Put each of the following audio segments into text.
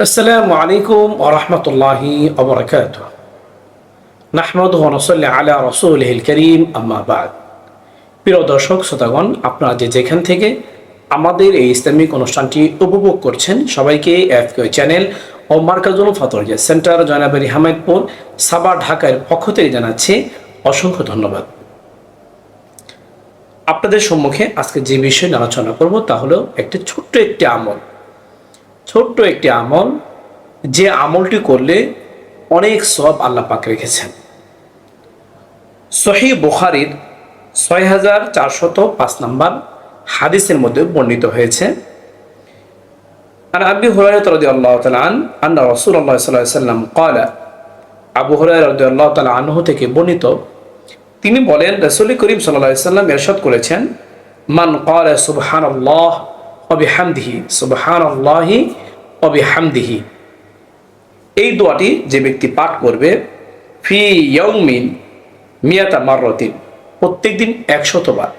আসসালামু আলাইকুম ওয়া রাহমাতুল্লাহি ওয়া বারাকাতুহু। নাহমাদুহু ওয়া নুসাল্লি আলা রাসূলিহিল কারীম, আম্মা বা'দ। প্রিয় দর্শক শ্রোতাগণ, আপনারা যেখান থেকে আমাদের এই ইসলামিক অনুষ্ঠানটি উপভোগ করছেন, সবাইকে এফকে চ্যানেল ও মার্কাজুল ফাতোয়া সেন্টার জয়নাবাড়ি হামিদপুর সাভার ঢাকার পক্ষ থেকে জানাচ্ছি অসংখ্য ধন্যবাদ। আপনাদের সম্মুখে আজকে যে বিষয় নিয়ে আলোচনা করব তা হলো ছোট্ট একটি আমল, যে আমলটি করলে অনেক সওয়াব আল্লাহ পাক রেখেছেন। সহিহ বুখারীর ৬৪০৫ নম্বর হাদিসের মধ্যে বর্ণিত হয়েছে, আন আবি হুরায়রা রাদিয়াল্লাহু তাআলা আন্না রাসূলুল্লাহ সাল্লাল্লাহু আলাইহি ওয়াসাল্লাম ক্বালা, আবু হুরায়রা রাদিয়াল্লাহু তাআলা আনহু থেকে বর্ণিত, তিনি বলেন, রাসূল করিম সাল্লাল্লাহু আলাইহি ওয়াসাল্লাম ইরশাদ করেছেন, মান ক্বালা সুবহানাল্লাহ ওয়া বিহামদিহি, সুবহানাল্লাহি ওয়া বিহামদিহি, এই দোয়াটি যে ব্যক্তি পাঠ করবে, ফি ইয়াউমিন মিয়াতা মাররাতিন, প্রত্যেকদিন ১০০ বার,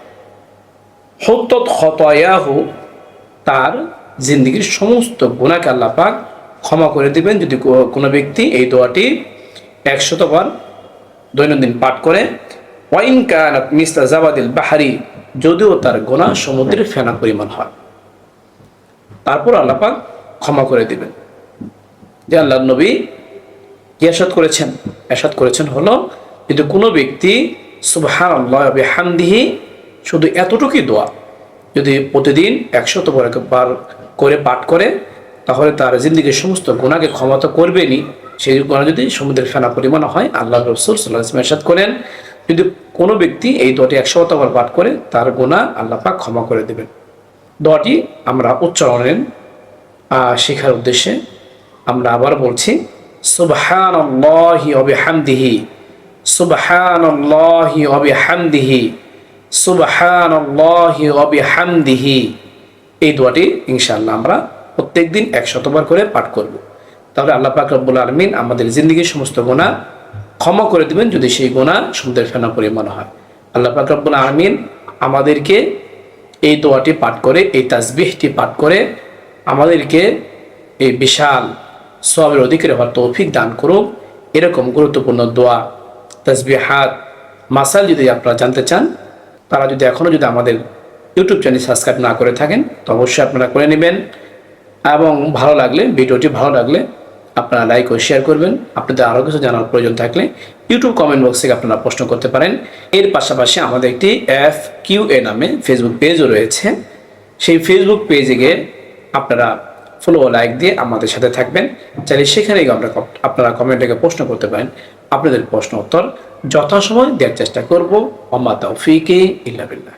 হুত্তাত খতায়াহু, তার জিন্দেগীর সমস্ত গুনাহকে আল্লাহ পাক ক্ষমা করে দিবেন যদি কোনো ব্যক্তি এই দোয়াটি ১০০ বার দৈনন্দিন পাঠ করে। ওয়াইন কানাত মিসলা জাবাদিল বাহরি, যদিও তার গুনাহ সমুদ্রের ফেনা পরিমাণ হয়, তারপর আল্লাহ পাক ক্ষমা করে দিবেন। যে আল্লাহর নবী এরশাদ করেছেন হলো, যদি কোনো ব্যক্তি সুবহানাল্লাহ ওয়া বিহামদিহি, শুধু এতটুকুই দোয়া যদি প্রতিদিন ১০০ বার করে পাঠ করে, তাহলে তার জিন্দেগীর সমস্ত গুনাহকে ক্ষমা তো করবেনই, সেই গুনাহ যদি সমুদ্রের ফেনা পরিমাণ হয়, আল্লাহ রাসূল সাল্লাল্লাহু আলাইহি ওয়াসাল্লাম ইরশাদ করেন, যদি কোনো ব্যক্তি এই দোয়াটি ১০০ বার পাঠ করে, তার গুনাহ আল্লাহ পাক ক্ষমা করে দেবেন। দোয়াটি আমরা উচ্চারণের শেখার উদ্দেশ্যে আমরা আবার বলছি, সুবহানাল্লাহি ওয়া বিহামদিহি, সুবহানাল্লাহি ওয়া বিহামদিহি, সুবহানাল্লাহি ওয়া বিহামদিহি। এই দোয়াটি ইনশাআল্লাহ আমরা প্রত্যেকদিন ১০০ বার করে পাঠ করব। তাহলে আল্লাহ পাক রব্বুল আলামিন আমাদের জিন্দেগীর সমস্ত গুনাহ ক্ষমা করে দিবেন যদি সেই গুনাহ সমুদ্রের ফেনা পরিমাণ হয়। আল্লাহ পাক রব্বুল আলামিন আমাদেরকে এই দোয়াটি পাঠ করে, এই তাসবিহটি পাঠ করে আমাদেরকে এই বিশাল সওয়াবের অধিকারী হওয়ার তৌফিক দান করুন। এরকম গুরুত্বপূর্ণ দোয়া, তাসবিহাত, মাসাল যদি আপনারা জানতে চান, তারা যদি এখনও আমাদের ইউটিউব চ্যানেল সাবস্ক্রাইব না করে থাকেন, তো অবশ্যই আপনারা করে নেবেন। এবং ভিডিওটি ভালো লাগলে আপনারা লাইক ও শেয়ার করবেন। আপনাদের আরও কিছু জানার প্রয়োজন থাকলে ইউটিউব কমেন্ট বক্সে আপনারা প্রশ্ন করতে পারেন। এর পাশাপাশি আমাদের একটি FQA নামে ফেসবুক পেজও রয়েছে। সেই ফেসবুক পেজে গিয়ে আপনারা ফলো ও লাইক দিয়ে আমাদের সাথে থাকবেন। চাইলে সেখানে আপনারা কমেন্টে প্রশ্ন করতে পারেন। আপনাদের প্রশ্ন উত্তর যথাসময় দেওয়ার চেষ্টা করব। ওয়া মা তাওফীকি ইল্লা বিল্লাহ।